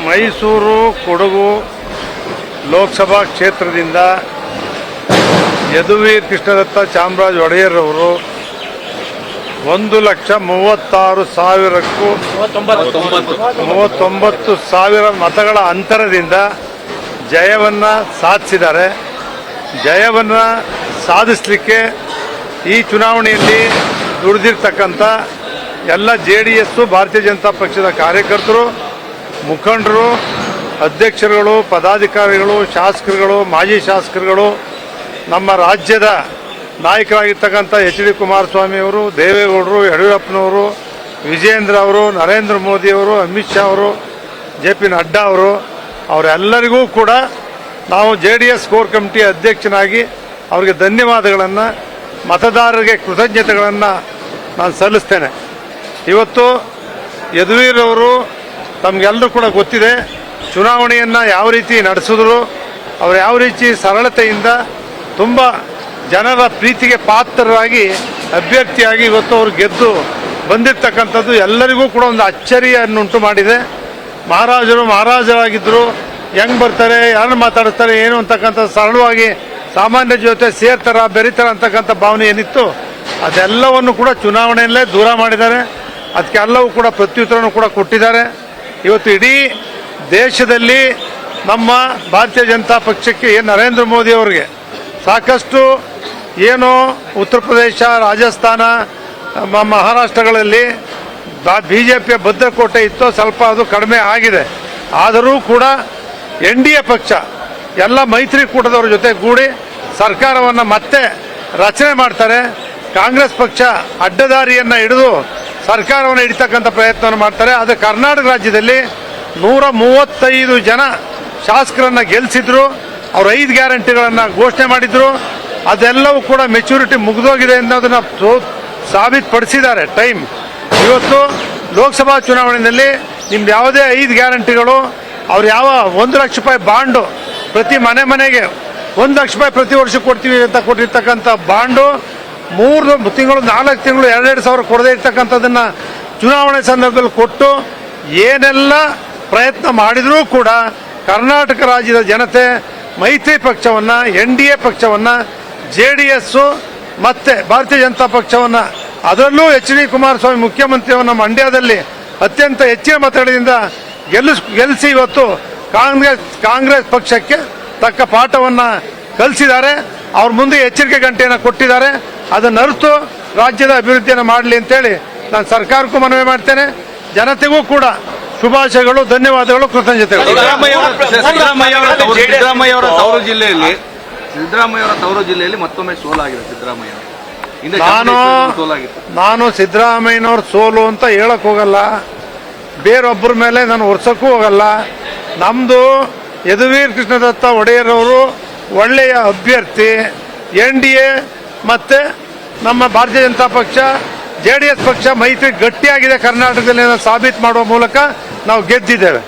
ಮೈಸೂರು ಕೊಡಗು ಲೋಕಸಭಾ ಕ್ಷೇತ್ರದಿಂದ ಯದುವೀರ್ ಕೃಷ್ಣದತ್ತ ಚಾಮರಾಜ ಒಡೆಯರ್ ಅವರು 1,36,000ಕ್ಕೂ 39,000 ಮತಗಳ ಅಂತರದಿಂದ ಜಯವನ್ನು ಸಾಧಿಸಿದ್ದಾರೆ. ಜಯವನ್ನು ಸಾಧಿಸಲಿಕ್ಕೆ ಈ ಚುನಾವಣೆಯಲ್ಲಿ ದುಡಿದಿರ್ತಕ್ಕಂಥ ಎಲ್ಲ JDS ಭಾರತೀಯ ಜನತಾ ಪಕ್ಷದ ಕಾರ್ಯಕರ್ತರು, ಮುಖಂಡರು, ಅಧ್ಯಕ್ಷರುಗಳು, ಪದಾಧಿಕಾರಿಗಳು, ಶಾಸಕರುಗಳು, ಮಾಜಿ ಶಾಸಕರುಗಳು, ನಮ್ಮ ರಾಜ್ಯದ ನಾಯಕರಾಗಿರ್ತಕ್ಕಂಥ HD ಕುಮಾರಸ್ವಾಮಿ ಅವರು, ದೇವೇಗೌಡರು, ಯಡಿಯೂರಪ್ಪನವರು, ವಿಜೇಂದ್ರ ಅವರು, ನರೇಂದ್ರ ಮೋದಿ ಅವರು, ಅಮಿತ್ ಶಾ ಅವರು, JP ನಡ್ಡಾ ಅವರು, ಅವರೆಲ್ಲರಿಗೂ ಕೂಡ ನಾವು JDS ಕೋರ್ ಕಮಿಟಿ ಅಧ್ಯಕ್ಷನಾಗಿ ಅವರಿಗೆ ಧನ್ಯವಾದಗಳನ್ನು, ಮತದಾರರಿಗೆ ಕೃತಜ್ಞತೆಗಳನ್ನು ನಾನು ಸಲ್ಲಿಸ್ತೇನೆ. ಇವತ್ತು ಯದುವೀರ್ ಅವರು ತಮಗೆಲ್ಲರೂ ಕೂಡ ಗೊತ್ತಿದೆ, ಚುನಾವಣೆಯನ್ನು ಯಾವ ರೀತಿ ನಡೆಸಿದ್ರು, ಅವರು ಯಾವ ರೀತಿ ಸರಳತೆಯಿಂದ ತುಂಬ ಜನರ ಪ್ರೀತಿಗೆ ಪಾತ್ರರಾಗಿ ಅಭ್ಯರ್ಥಿಯಾಗಿ ಇವತ್ತು ಅವರು ಗೆದ್ದು ಬಂದಿರತಕ್ಕಂಥದ್ದು ಎಲ್ಲರಿಗೂ ಕೂಡ ಒಂದು ಅಚ್ಚರಿಯನ್ನುಂಟು ಮಾಡಿದೆ. ಮಹಾರಾಜರಾಗಿದ್ದರು, ಹೆಂಗೆ ಬರ್ತಾರೆ, ಯಾರನ್ನು ಮಾತಾಡ್ತಾರೆ, ಏನು ಅಂತಕ್ಕಂಥ ಸರಳವಾಗಿ ಸಾಮಾನ್ಯ ಜೊತೆ ಸೇರ್ತಾರ ಬೆರೀತಾರ ಅಂತಕ್ಕಂಥ ಭಾವನೆ ಏನಿತ್ತು ಅದೆಲ್ಲವನ್ನು ಕೂಡ ಚುನಾವಣೆಯಲ್ಲೇ ದೂರ ಮಾಡಿದ್ದಾರೆ. ಅದಕ್ಕೆಲ್ಲವೂ ಕೂಡ ಪ್ರತ್ಯುತ್ತರವನ್ನು ಕೂಡ ಕೊಟ್ಟಿದ್ದಾರೆ. ಇವತ್ತು ಇಡೀ ದೇಶದಲ್ಲಿ ನಮ್ಮ ಭಾರತೀಯ ಜನತಾ ಪಕ್ಷಕ್ಕೆ ನರೇಂದ್ರ ಮೋದಿ ಅವರಿಗೆ ಸಾಕಷ್ಟು ಏನು ಉತ್ತರ ಪ್ರದೇಶ, ರಾಜಸ್ಥಾನ, ಮಹಾರಾಷ್ಟ್ರಗಳಲ್ಲಿ BJPಯ ಭದ್ರಕೋಟೆ ಇತ್ತು, ಸ್ವಲ್ಪ ಅದು ಕಡಿಮೆ ಆಗಿದೆ. ಆದರೂ ಕೂಡ NDA ಪಕ್ಷ ಎಲ್ಲ ಮೈತ್ರಿಕೂಟದವರ ಜೊತೆ ಕೂಡಿ ಸರ್ಕಾರವನ್ನು ಮತ್ತೆ ರಚನೆ ಮಾಡ್ತಾರೆ. ಕಾಂಗ್ರೆಸ್ ಪಕ್ಷ ಅಡ್ಡದಾರಿಯನ್ನು ಹಿಡಿದು ಸರ್ಕಾರವನ್ನು ಹಿಡಿತಕ್ಕಂಥ ಪ್ರಯತ್ನವನ್ನು ಮಾಡ್ತಾರೆ. ಆದರೆ ಕರ್ನಾಟಕ ರಾಜ್ಯದಲ್ಲಿ 135 ಜನ ಶಾಸಕರನ್ನು ಗೆಲ್ಲಿಸಿದ್ರು. ಅವರು 5 ಗ್ಯಾರಂಟಿಗಳನ್ನು ಘೋಷಣೆ ಮಾಡಿದ್ರು. ಅದೆಲ್ಲವೂ ಕೂಡ ಮೆಚುರಿಟಿ ಮುಗಿದೋಗಿದೆ ಅನ್ನೋದನ್ನ ಸಾಬೀತುಪಡಿಸಿದ್ದಾರೆ. ಟೈಮ್ ಇವತ್ತು ಲೋಕಸಭಾ ಚುನಾವಣೆಯಲ್ಲಿ ನಿಮ್ದು ಯಾವುದೇ 5 ಗ್ಯಾರಂಟಿಗಳು, ಅವ್ರು ಯಾವ 1 ಲಕ್ಷ ರೂಪಾಯಿ ಬಾಂಡು ಪ್ರತಿ ಮನೆಗೆ 1 ಲಕ್ಷ ರೂಪಾಯಿ ಪ್ರತಿ ವರ್ಷ ಕೊಡ್ತೀವಿ ಅಂತ ಕೊಟ್ಟಿರ್ತಕ್ಕಂಥ ಬಾಂಡು 3 ತಿಂಗಳು 4 ತಿಂಗಳು 2,2 ಸಾವಿರ ಕೊಡದೇ ಇರ್ತಕ್ಕಂಥದ್ದನ್ನು ಚುನಾವಣೆ ಸಂದರ್ಭದಲ್ಲಿ ಕೊಟ್ಟು ಏನೆಲ್ಲ ಪ್ರಯತ್ನ ಮಾಡಿದರೂ ಕೂಡ ಕರ್ನಾಟಕ ರಾಜ್ಯದ ಜನತೆ ಮೈತ್ರಿ ಪಕ್ಷವನ್ನು, NDA ಪಕ್ಷವನ್ನು, JDS ಮತ್ತು ಭಾರತೀಯ ಜನತಾ ಪಕ್ಷವನ್ನು, ಅದರಲ್ಲೂ HD ಕುಮಾರಸ್ವಾಮಿ ಮುಖ್ಯಮಂತ್ರಿಯವನ್ನ ಮಂಡ್ಯದಲ್ಲಿ ಅತ್ಯಂತ ಹೆಚ್ಚಿನ ಮತಗಳಿಂದ ಗೆಲ್ಲಿಸಿ ಇವತ್ತು ಕಾಂಗ್ರೆಸ್ ಪಕ್ಷಕ್ಕೆ ತಕ್ಕ ಪಾಠವನ್ನು ಕಲಿಸಿದ್ದಾರೆ. ಅವ್ರ ಮುಂದೆ ಎಚ್ಚರಿಕೆ ಗಂಟೆಯನ್ನು ಕೊಟ್ಟಿದ್ದಾರೆ. ಅದನ್ನು ಅರಿತು ರಾಜ್ಯದ ಅಭಿವೃದ್ಧಿಯನ್ನು ಮಾಡಲಿ ಅಂತೇಳಿ ನಾನು ಸರ್ಕಾರಕ್ಕೂ ಮನವಿ ಮಾಡ್ತೇನೆ. ಜನತೆಗೂ ಕೂಡ ಶುಭಾಶಯಗಳು, ಧನ್ಯವಾದಗಳು, ಕೃತಜ್ಞತೆಗಳು. ಸಿದ್ದರಾಮಯ್ಯ ಅವರ ತವರು ಜಿಲ್ಲೆಯಲ್ಲಿ ಮತ್ತೊಮ್ಮೆ ಸೋಲಾಗಿದೆ. ನಾನು ಸಿದ್ದರಾಮಯ್ಯನವ್ರ ಸೋಲು ಅಂತ ಹೇಳಕ್ ಹೋಗಲ್ಲ, ಬೇರೊಬ್ಬರ ಮೇಲೆ ನಾನು ಹೊರ್ಸಕ್ಕೂ ಹೋಗಲ್ಲ. ನಮ್ದು ಯದುವೀರ್ ಕೃಷ್ಣದತ್ತ ಒಡೆಯರ್ ಅವರು ಒಳ್ಳೆಯ ಅಭ್ಯರ್ಥಿ. NDA ಮತ್ತೆ ನಮ್ಮ ಭಾರತೀಯ ಜನತಾ ಪಕ್ಷ, JDS ಪಕ್ಷ ಮೈತ್ರಿ ಗಟ್ಟಿಯಾಗಿದೆ ಕರ್ನಾಟಕದಲ್ಲಿ ಸಾಬೀತು ಮಾಡುವ ಮೂಲಕ ನಾವು ಗೆದ್ದಿದ್ದೇವೆ.